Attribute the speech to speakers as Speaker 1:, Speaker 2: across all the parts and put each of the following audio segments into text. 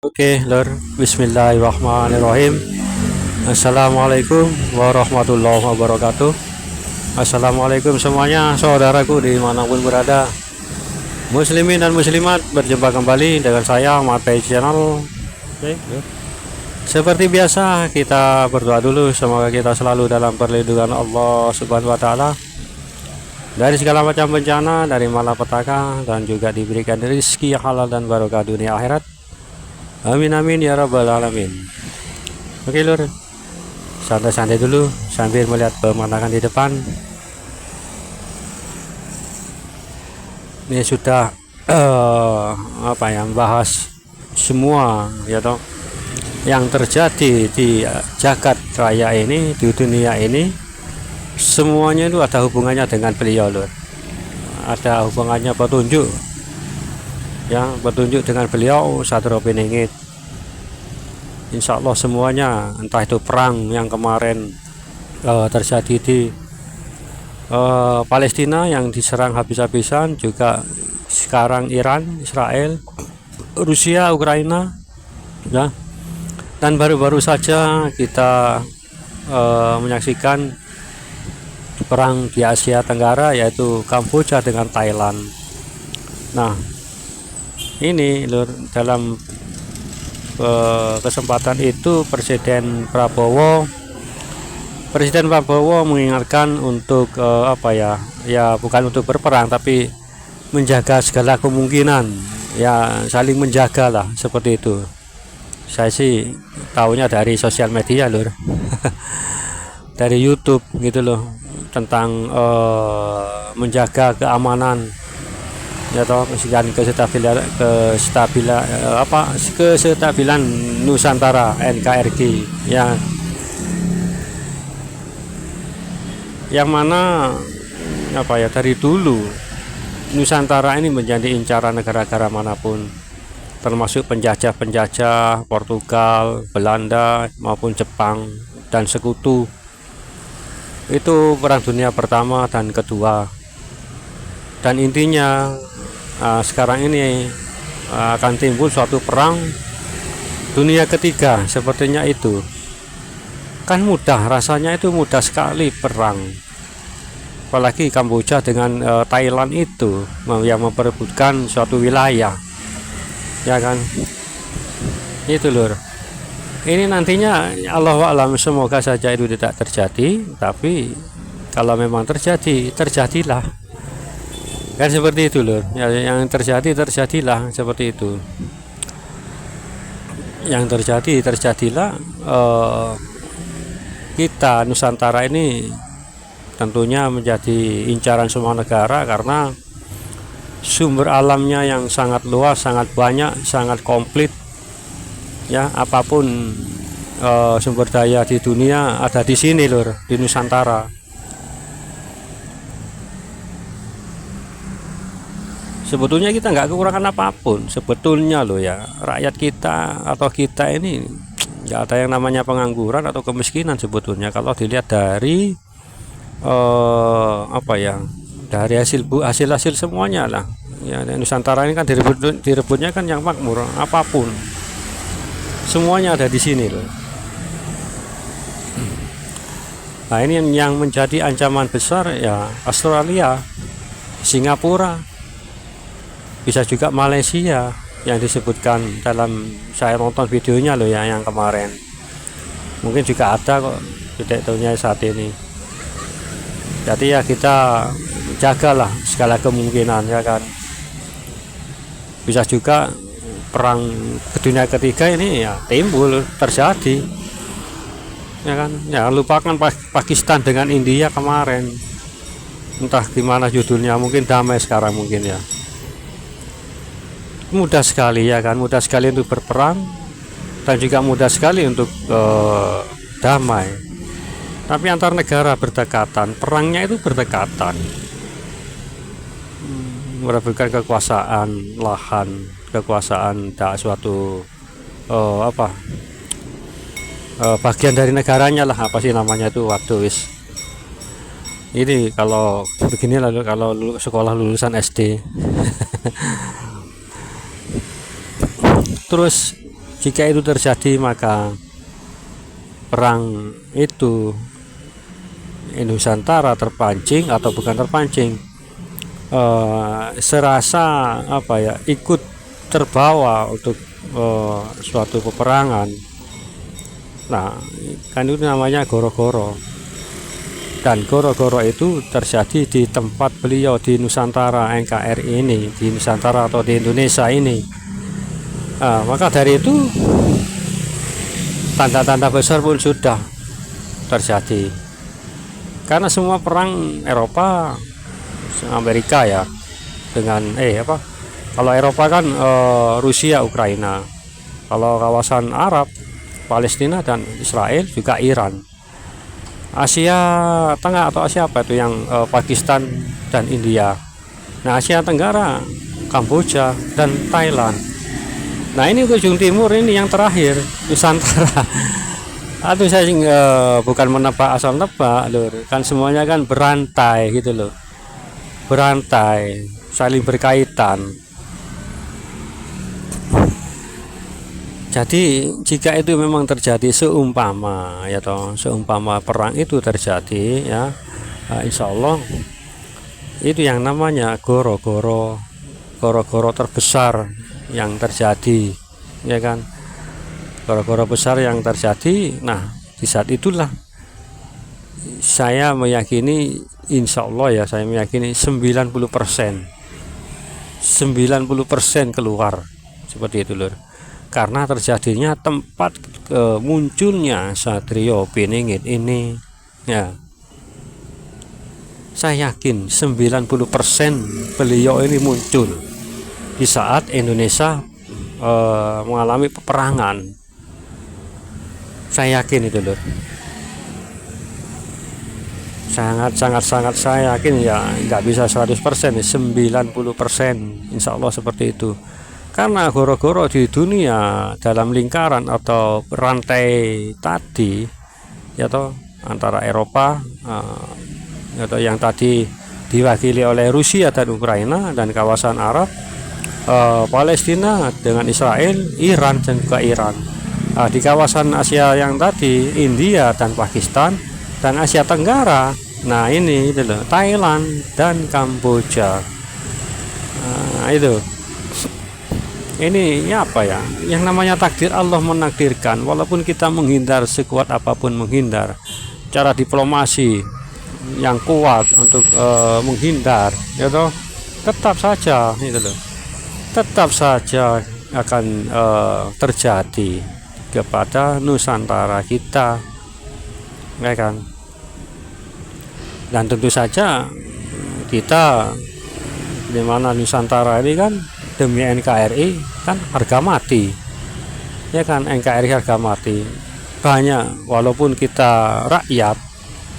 Speaker 1: Oke, Lur. Bismillahirrahmanirrahim. Assalamualaikum warahmatullahi wabarakatuh. Assalamualaikum semuanya, saudaraku dimanapun berada. Muslimin dan muslimat, berjumpa kembali dengan saya Matai Channel. Oke, Lur. Seperti biasa, kita berdoa dulu. Semoga kita selalu dalam perlindungan Allah Subhanahu wa Ta'ala dari segala macam bencana, dari malapetaka, dan juga diberikan rezeki yang halal dan barokah dunia akhirat. Amin amin ya rabbal alamin. Oke Lur, santai-santai dulu sambil melihat pemandangan di depan. Ini sudah bahas semua ya toh yang terjadi di jagat raya ini, di dunia ini, semuanya itu ada hubungannya dengan beliau Lur. Ada hubungannya petunjuk ya, petunjuk dengan beliau Satrio Piningit. Insya Allah semuanya, entah itu perang yang kemarin terjadi di Palestina yang diserang habis-habisan, juga sekarang Iran, Israel, Rusia, Ukraina ya. Dan baru-baru saja kita menyaksikan perang di Asia Tenggara, yaitu Kamboja dengan Thailand. Nah, ini Lur, dalam kesempatan itu Presiden Prabowo mengingatkan untuk bukan untuk berperang, tapi menjaga segala kemungkinan, ya saling menjaga lah, seperti itu. Saya sih tahunya dari sosial media Lur. Dari YouTube gitu loh, tentang menjaga keamanan ya toh, kesestabilan Nusantara NKRI ya, yang mana dari dulu Nusantara ini menjadi incaran negara-negara manapun, termasuk penjajah Portugal, Belanda maupun Jepang dan sekutu. Itu perang dunia pertama dan kedua, dan intinya sekarang ini akan timbul suatu perang dunia ketiga sepertinya. Itu kan mudah, rasanya itu mudah sekali perang, apalagi Kamboja dengan Thailand itu yang memperebutkan suatu wilayah ya kan. Itu Lur, ini nantinya Allah alam, semoga saja itu tidak terjadi, tapi kalau memang terjadi, terjadilah kan, seperti itu Lur ya. Yang terjadilah seperti itu. Yang terjadilah. Kita Nusantara ini tentunya menjadi incaran semua negara, karena sumber alamnya yang sangat luas, sangat banyak, sangat komplit ya. Apapun sumber daya di dunia ada di sini Lur, di Nusantara. Sebetulnya kita nggak kekurangan apapun sebetulnya loh ya. Rakyat kita atau kita ini nggak ada yang namanya pengangguran atau kemiskinan sebetulnya, kalau dilihat dari dari hasil semuanya lah ya. Nusantara ini kan direbutnya kan yang makmur, apapun semuanya ada di sini loh. Nah, ini yang menjadi ancaman besar ya, Australia, Singapura, bisa juga Malaysia yang disebutkan dalam saya nonton videonya loh ya, yang kemarin. Mungkin juga ada kok, tidak tahunya saat ini. Jadi ya kita jagalah segala kemungkinan ya kan. Bisa juga perang dunia ketiga ini ya timbul, terjadi ya kan. Ya lupakan Pakistan dengan India kemarin, entah gimana judulnya, mungkin damai sekarang mungkin ya. Mudah sekali ya kan, mudah sekali untuk berperang, dan juga mudah sekali untuk damai. Tapi antar negara berdekatan, perangnya itu berdekatan, merebutkan kekuasaan lahan, kekuasaan suatu bagian dari negaranya lah, apa sih namanya itu, waktu wis ini kalau begini lalu, kalau sekolah lulusan SD. Terus Jika itu terjadi, maka perang itu Nusantara terpancing atau bukan terpancing, serasa apa ya, ikut terbawa untuk suatu peperangan. Nah, kan itu namanya goro-goro. Dan goro-goro itu terjadi di tempat beliau di Nusantara NKRI ini, di Nusantara atau di Indonesia ini. Maka dari itu tanda-tanda besar pun sudah terjadi. Karena semua perang Eropa, Amerika ya, dengan kalau Eropa kan Rusia, Ukraina. Kalau kawasan Arab, Palestina dan Israel, juga Iran. Asia Tengah atau Asia apa itu yang Pakistan dan India. Nah, Asia Tenggara, Kamboja dan Thailand. Nah, ini ujung timur ini yang terakhir, Nusantara. Aduh, saya bukan menebak asal nebak, lur. Kan semuanya kan berantai gitu loh. Berantai, saling berkaitan. Jadi jika itu memang terjadi, seumpama perang itu terjadi ya, insya Allah itu yang namanya goro-goro terbesar yang terjadi, ya kan, goro-goro besar yang terjadi. Nah, di saat itulah saya meyakini, insya Allah ya, saya meyakini 90% keluar seperti itu, lur. Karena terjadinya tempat munculnya Satrio Piningit ini ya, saya yakin 90% beliau ini muncul di saat Indonesia mengalami peperangan. Saya yakin itu, lur. Sangat saya yakin ya, nggak bisa 100%, 90% insya Allah seperti itu. Karena goro-goro di dunia dalam lingkaran atau rantai tadi ya toh, antara Eropa atau yang tadi diwakili oleh Rusia dan Ukraina, dan kawasan Arab, Palestina dengan Israel, Iran dan juga Iran. Di kawasan Asia yang tadi, India dan Pakistan, dan Asia Tenggara, nah ini itu loh, Thailand dan Kamboja. Itu ini ya, apa ya, yang namanya takdir, Allah menakdirkan. Walaupun kita menghindar sekuat apapun, menghindar cara diplomasi yang kuat untuk menghindar ya toh, tetap saja itu loh, tetap saja akan terjadi kepada Nusantara kita, ya kan. Dan tentu saja kita di mana Nusantara ini kan demi NKRI kan harga mati, ya kan, NKRI harga mati banyak. Walaupun kita rakyat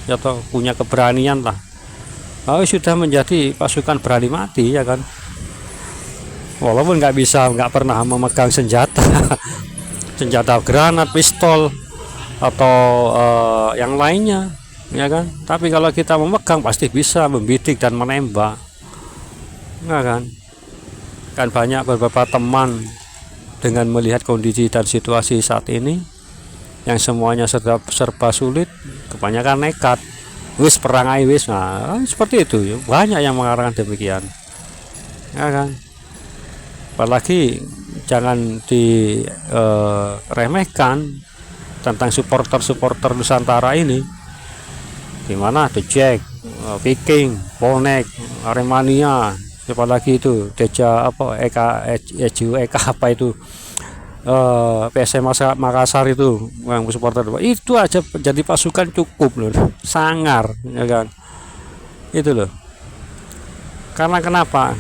Speaker 1: ya toh, punya keberanian lah, sudah menjadi pasukan berani mati, ya kan, walaupun nggak pernah memegang senjata senjata granat, pistol atau yang lainnya, ya kan. Tapi kalau kita memegang pasti bisa membidik dan menembak, ya kan. Kan banyak beberapa teman dengan melihat kondisi dan situasi saat ini yang semuanya serba sulit, kebanyakan nekat, wis perang aja wis. Nah, seperti itu ya, banyak yang mengatakan demikian, ya kan. Apalagi jangan diremehkan tentang supporter Nusantara ini, dimana The Jack, Viking, Bonek, Aremania, apalagi itu Deja Eka apa itu, PSM Makassar itu yang supporter itu aja jadi pasukan cukup loh, sangar, ya kan, itu loh. Karena kenapa?